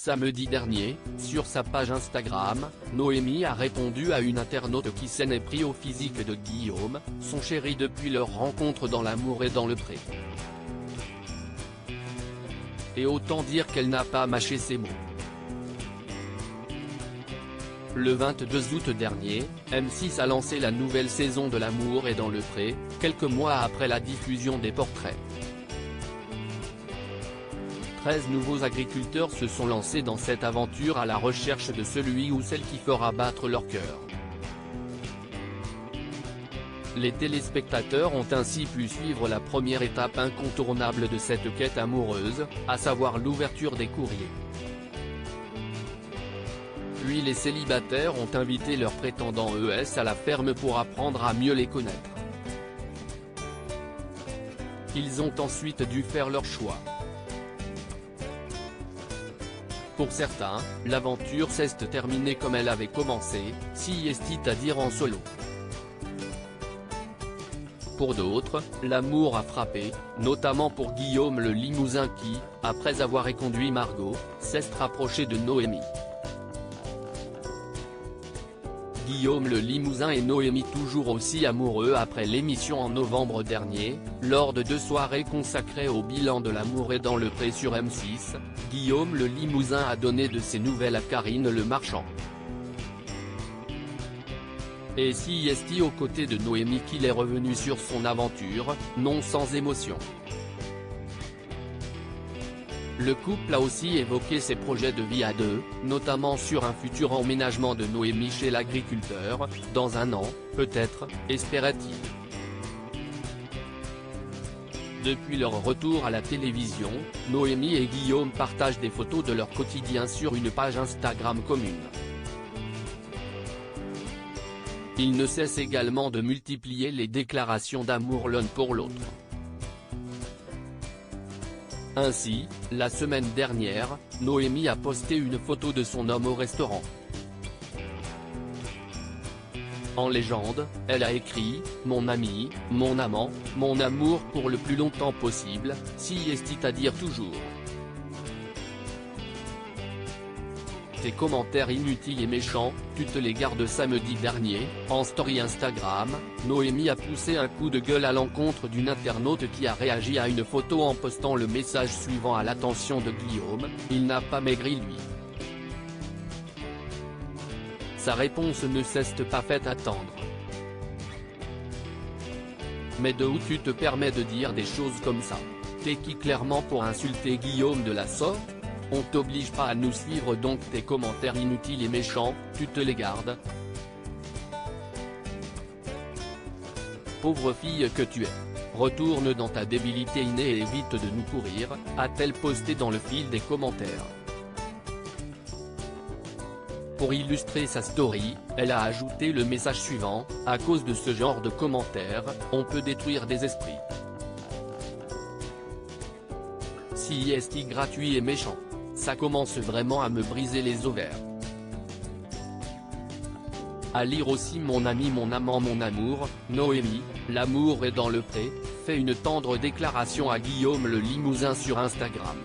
Samedi dernier, sur sa page Instagram, Noémie a répondu à une internaute qui s'en est pris au physique de Guillaume, son chéri depuis leur rencontre dans l'amour et dans le pré. Et autant dire qu'elle n'a pas mâché ses mots. Le 22 août dernier, M6 a lancé la nouvelle saison de L'amour et dans le pré, quelques mois après la diffusion des portraits. 13 nouveaux agriculteurs se sont lancés dans cette aventure à la recherche de celui ou celle qui fera battre leur cœur. Les téléspectateurs ont ainsi pu suivre la première étape incontournable de cette quête amoureuse, à savoir l'ouverture des courriers. Puis les célibataires ont invité leurs prétendants à la ferme pour apprendre à mieux les connaître. Ils ont ensuite dû faire leur choix. Pour certains, l'aventure s'est terminée comme elle avait commencé, c'est-à-dire en solo. Pour d'autres, l'amour a frappé, notamment pour Guillaume le Limousin qui, après avoir éconduit Margot, s'est rapproché de Noémie. Guillaume le Limousin et Noémie toujours aussi amoureux après l'émission en novembre dernier, lors de 2 soirées consacrées au bilan de l'amour et dans le pré sur M6, Guillaume le Limousin a donné de ses nouvelles à Karine Le Marchand. Et c'est aux côtés de Noémie qu'il est revenu sur son aventure, non sans émotion. Le couple a aussi évoqué ses projets de vie à deux, notamment sur un futur emménagement de Noémie chez l'agriculteur, dans 1 an, peut-être, espérait-il. Depuis leur retour à la télévision, Noémie et Guillaume partagent des photos de leur quotidien sur une page Instagram commune. Ils ne cessent également de multiplier les déclarations d'amour l'un pour l'autre. Ainsi, la semaine dernière, Noémie a posté une photo de son homme au restaurant. En légende, elle a écrit « Mon ami, mon amant, mon amour pour le plus longtemps possible, c'est-à-dire toujours ». Tes commentaires inutiles et méchants, tu te les gardes. Samedi dernier, en story Instagram, Noémie a poussé un coup de gueule à l'encontre d'une internaute qui a réagi à une photo en postant le message suivant à l'attention de Guillaume, il n'a pas maigri lui. Sa réponse ne s'est pas fait attendre. Mais de où tu te permets de dire des choses comme ça? T'es qui clairement pour insulter Guillaume de la sorte? On t'oblige pas à nous suivre donc tes commentaires inutiles et méchants, tu te les gardes. Pauvre fille que tu es. Retourne dans ta débilité innée et évite de nous courir, a-t-elle posté dans le fil des commentaires. Pour illustrer sa story, elle a ajouté le message suivant, à cause de ce genre de commentaires, on peut détruire des esprits. C'est gratuit et méchant. Ça commence vraiment à me briser les ovaires. À lire aussi mon ami, mon amant, mon amour, Noémie, l'amour est dans le pré, fait une tendre déclaration à Guillaume le Limousin sur Instagram.